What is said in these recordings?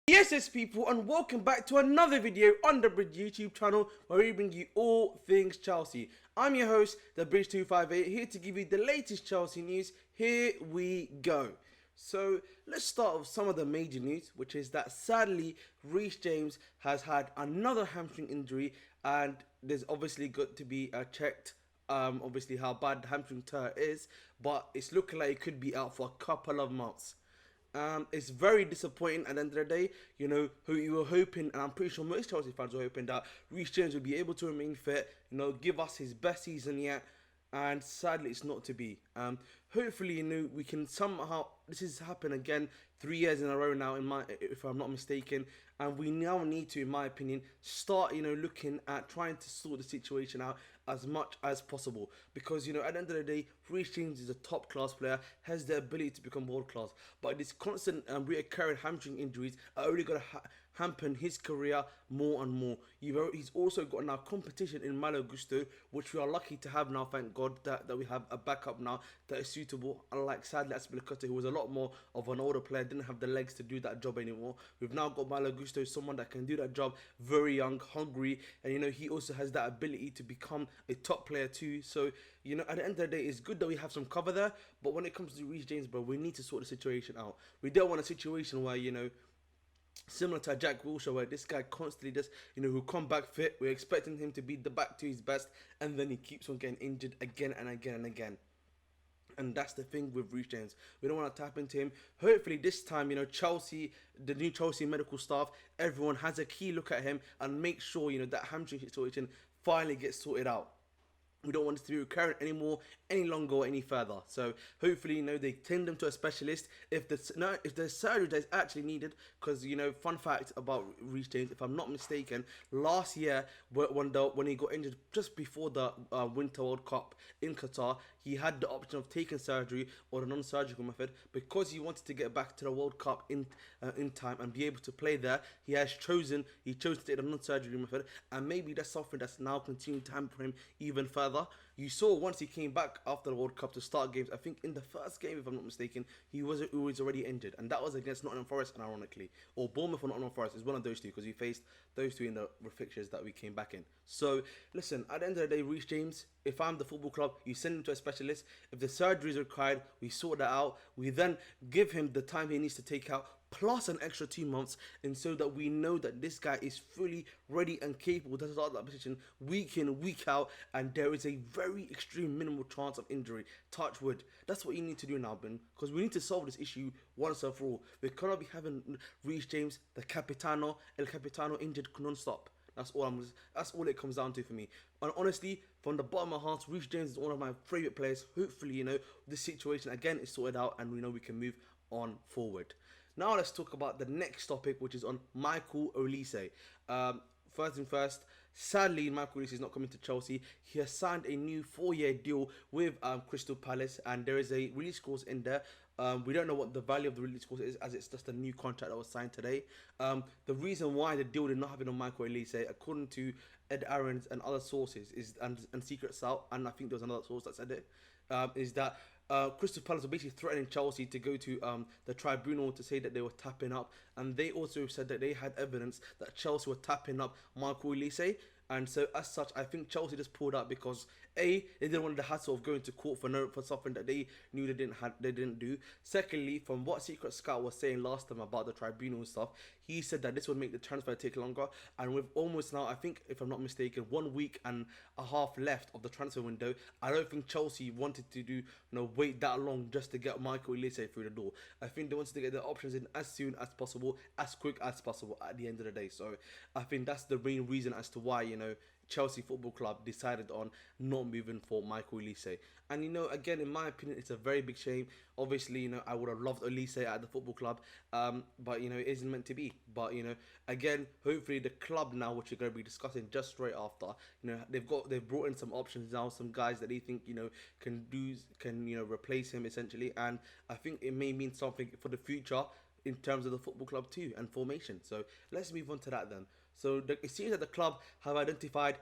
Yes, people, and welcome back to another video on the Bridge YouTube channel where we bring you all things Chelsea. I'm your host, the Bridge258, here to give you the latest Chelsea news. Here we go. So let's start with some of the major news, which is that sadly Reece James has had another hamstring injury, and there's obviously got to be checked. Obviously how bad the hamstring tear is, but it's looking like it could be out for a couple of months. It's very disappointing at the end of the day. You know, who you were hoping, and I'm pretty sure most Chelsea fans were hoping that Reece James would be able to remain fit, you know, give us his best season yet. And sadly, it's not to be. Hopefully, you know, we can somehow. This has happened again 3 years in a row now, if I'm not mistaken. And we now need to, in my opinion, start, you know, looking at trying to sort the situation out as much as possible. Because, you know, at the end of the day, Reece James is a top class player, has the ability to become world class. But these constant reoccurring hamstring injuries are only going to hamper his career more and more. He's also got now competition in Malo Gusto, which we are lucky to have now, thank God, that we have a backup now that is suitable. Unlike sadly Aspilicueta, who was a lot more of an older player, didn't have the legs to do that job anymore. We've now got Malo Gusto, someone that can do that job, very young, hungry, and you know, he also has that ability to become a top player too. So, you know, at the end of the day, it's good that we have some cover there, but when it comes to Reece James, bro, we need to sort the situation out. We don't want a situation where, you know, similar to Jack Wilshere, where this guy constantly just, you know, who come back fit. We're expecting him to be the back to his best, and then he keeps on getting injured again and again and again. And that's the thing with Reece James. We don't want to tap into him. Hopefully this time, you know, Chelsea, the new Chelsea medical staff, everyone has a key look at him and make sure, you know, that hamstring situation finally gets sorted out. We don't want it to be recurrent anymore, any longer or any further. So hopefully, you know, they send them to a specialist if the surgery that is actually needed. Because, you know, fun fact about Reece James, if I'm not mistaken, last year when he got injured just before the Winter World Cup in Qatar, he had the option of taking surgery or the non-surgical method. Because he wanted to get back to the World Cup in time and be able to play there, he chose to take the non-surgery method, and maybe that's something that's now continuing to hamper him even further. You saw once he came back after the World Cup to start games, I think in the first game, if I'm not mistaken, he was already injured, and that was against Nottingham Forest, ironically, or Bournemouth or Nottingham Forest. It's one of those two because we faced those two in the fixtures that we came back in. So listen, at the end of the day, Reece James, if I'm the football club, you send him to a specialist. If the surgery is required, we sort that out. We then give him the time he needs to take out, plus an extra 2 months, and so that we know that this guy is fully ready and capable to start that position week in, week out, and there is a very extreme minimal chance of injury. Touch wood. That's what you need to do now, Ben, because we need to solve this issue once and for all. We cannot be having Reece James, El Capitano, injured non-stop. That's all it comes down to for me. And honestly, from the bottom of my heart, Reece James is one of my favourite players. Hopefully, you know, this situation again is sorted out and we know we can move on forward. Now let's talk about the next topic, which is on Michael Olise. First and first, sadly, Michael Olise is not coming to Chelsea. He has signed a new 4-year deal with Crystal Palace, and there is a release clause in there. We don't know what the value of the release clause is, as it's just a new contract that was signed today. The reason why the deal did not happen on Michael Olise, according to Ed Aarons and other sources, and Secret South, and I think there was another source that said it, is that Crystal Palace were basically threatening Chelsea to go to the tribunal to say that they were tapping up, and they also said that they had evidence that Chelsea were tapping up Michael Olise. And so, as such, I think Chelsea just pulled out because they didn't want the hassle of going to court for something that they knew they didn't do. Secondly, from what Secret Scout was saying last time about the tribunal stuff, he said that this would make the transfer take longer. And with almost now, I think, if I'm not mistaken, 1 week and a half left of the transfer window, I don't think Chelsea wanted to wait that long just to get Michael Olise through the door. I think they wanted to get their options in as soon as possible, as quick as possible at the end of the day. So I think that's the main reason as to why, you know, Chelsea Football Club decided on not moving for Michael Olise. And, you know, again, in my opinion, it's a very big shame. Obviously, you know, I would have loved Olise at the football club, but, you know, it isn't meant to be. But, you know, again, hopefully the club now, which we're going to be discussing just straight after, you know, they've brought in some options now, some guys that they think, you know, can replace him essentially. And I think it may mean something for the future in terms of the football club too and formation. So let's move on to that then. So it seems that the club have identified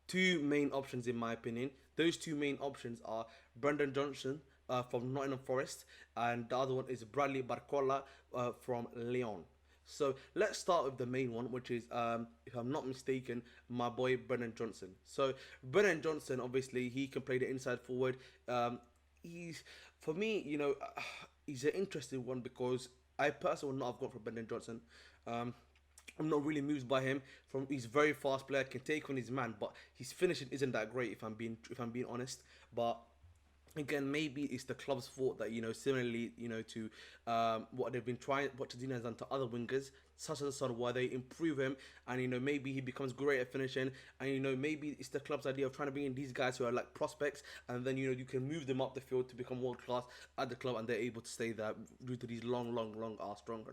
two main options, in my opinion. Those two main options are Brendan Johnson from Nottingham Forest, and the other one is Bradley Barcola from Lyon. So let's start with the main one, which is, if I'm not mistaken, my boy Brennan Johnson. So Brennan Johnson, obviously, he can play the inside forward. Um, he's for me, he's an interesting one because I personally would not have gone for Brendan Johnson. Um, I'm not really moved by him. He's a very fast player, can take on his man, but his finishing isn't that great if I'm being honest. But again, maybe it's the club's fault that similarly to what they've been trying, what Tadina has done to other wingers, such as the Son, where they improve him, and maybe he becomes great at finishing, and maybe it's the club's idea of trying to bring in these guys who are like prospects, and then you can move them up the field to become world class at the club, and they're able to stay there due to these long, strong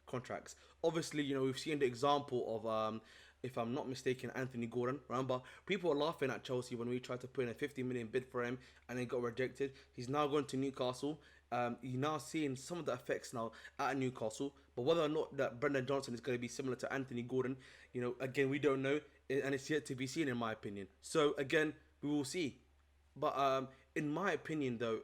contracts. Obviously, we've seen the example of if I'm not mistaken, Anthony Gordon. Remember, people were laughing at Chelsea when we tried to put in a 50 million bid for him and it got rejected. He's now going to Newcastle. You're now seeing some of the effects now at Newcastle. But whether or not that Brendan Johnson is going to be similar to Anthony Gordon, again, we don't know. And it's yet to be seen, in my opinion. So, again, we will see. But in my opinion, though,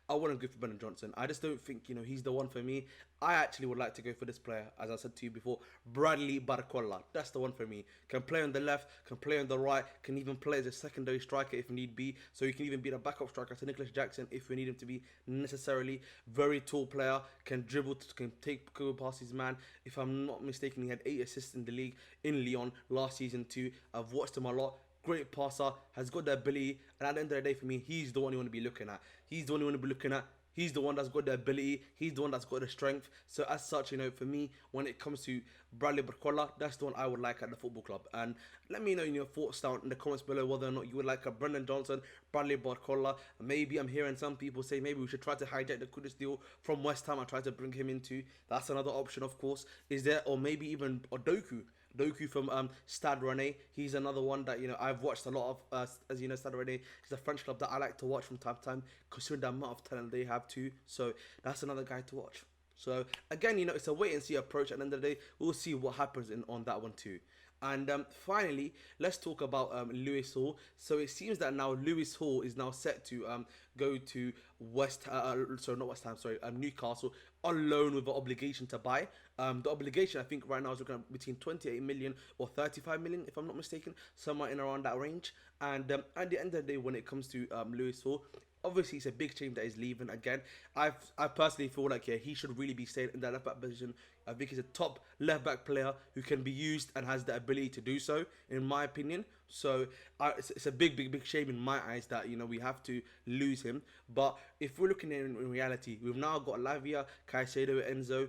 I wouldn't go for Brendan Johnson. I just don't think he's the one for me. I actually would like to go for this player, as I said to you before, Bradley Barcola. That's the one for me. Can play on the left, can play on the right, can even play as a secondary striker if need be. So he can even be the backup striker to Nicholas Jackson if we need him to be necessarily. Very tall player, can dribble, can take go past his man. If I'm not mistaken, he had 8 assists in the league in Lyon last season too. I've watched him a lot. Great passer, has got the ability, and at the end of the day, for me, he's the one you want to be looking at. He's the one you want to be looking at. He's the one that's got the ability. He's the one that's got the strength. So as such, for me, when it comes to Bradley Barcola, that's the one I would like at the football club. And let me know your thoughts down in the comments below whether or not you would like a Brendan Johnson, Bradley Barcola. Maybe I'm hearing some people say maybe we should try to hijack the Kudus deal from West Ham and try to bring him into. That's another option, of course. Is there, or maybe even Doku from Stade Rennais. He's another one that I've watched a lot of. As you know, Stade Rennais is a French club that I like to watch from time to time, considering the amount of talent they have too. So that's another guy to watch. So again, it's a wait and see approach. At the end of the day, we'll see what happens on that one too. And finally, let's talk about Lewis Hall. So it seems that now Lewis Hall is now set to go to Newcastle on loan with an obligation to buy. The obligation, I think, right now is looking at between 28 million or 35 million, if I'm not mistaken, somewhere in around that range. And at the end of the day, when it comes to Lewis Hall, obviously, it's a big shame that he's leaving again. I personally feel like he should really be staying in that left back position. I think he's a top left back player who can be used and has the ability to do so, in my opinion. So it's a big shame in my eyes that we have to lose him. But if we're looking at it in reality, we've now got Lavia, Caicedo, Enzo.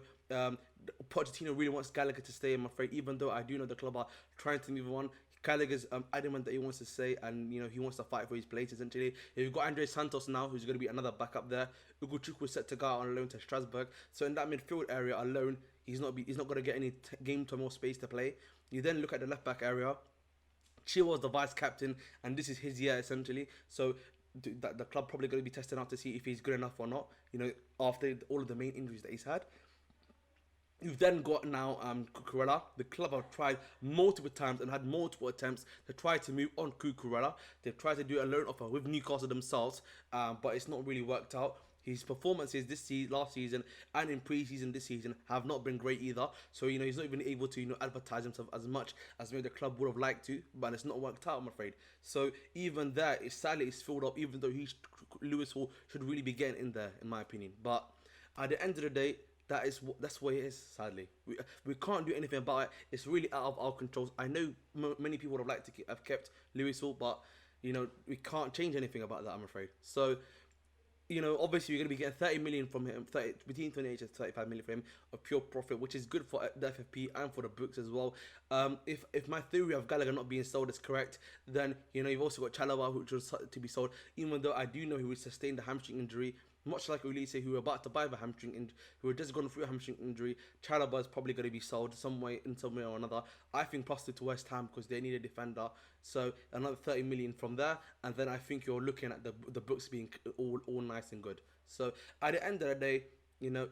Pochettino really wants Gallagher to stay, I'm afraid, even though I do know the club are trying to move on. Gallagher's adamant that he wants to stay, and he wants to fight for his place essentially. You've got Andre Santos now, who's going to be another backup there. Ugochukwu is set to go out on loan to Strasbourg. So in that midfield area alone, he's not going to get any game time or space to play. You then look at the left back area. Chilwell's the vice captain, and this is his year essentially. So the club probably going to be testing out to see if he's good enough or not. After all of the main injuries that he's had. You've then got now Cucurella. The club have tried multiple times and had multiple attempts to try to move on Cucurella. They've tried to do a loan offer with Newcastle themselves, but it's not really worked out. His performances last season and in pre-season this season have not been great either. So he's not even able to advertise himself as much as maybe the club would have liked to, but it's not worked out, I'm afraid. So even there, it's filled up, even though Lewis Hall should really be getting in there, in my opinion. But at the end of the day, that's what it is. Sadly, we can't do anything about it. It's really out of our controls. I know many people would have liked to have kept Lewis Hall, but we can't change anything about that, I'm afraid. So obviously we're going to be getting 30 million from him, between 28 and 35 million from him of pure profit, which is good for the FFP and for the books as well. If my theory of Gallagher not being sold is correct, then you've also got Chalobah, which was to be sold. Even though I do know he would sustain the hamstring injury, much like Olise, who were about to buy the hamstring injury, who had just gone through a hamstring injury. Chalobah is probably going to be sold some way or another. I think possibly to West Ham because they need a defender. So another 30 million from there, and then I think you're looking at the books being all nice and good. So at the end of the day,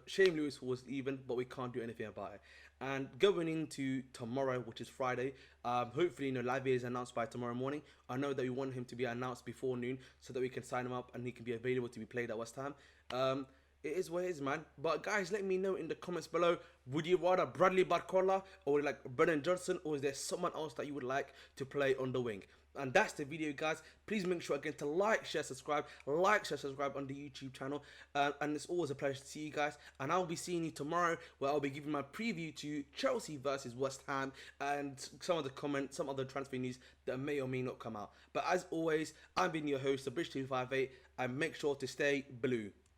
Shane Lewis was even, but we can't do anything about it. And going into tomorrow, which is Friday, hopefully, Lavia is announced by tomorrow morning. I know that we want him to be announced before noon so that we can sign him up and he can be available to be played at West Ham. it is what it is, man. But guys, let me know in the comments below. Would you rather Bradley Barcola or like Brennan Johnson, or is there someone else that you would like to play on the wing? And that's the video, guys. Please make sure again to like, share, subscribe, on the YouTube channel. And it's always a pleasure to see you guys. And I'll be seeing you tomorrow, where I'll be giving my preview to Chelsea versus West Ham and some of the comments, some other transfer news that may or may not come out. But as always, I've been your host, the Bridge 258, and make sure to stay blue.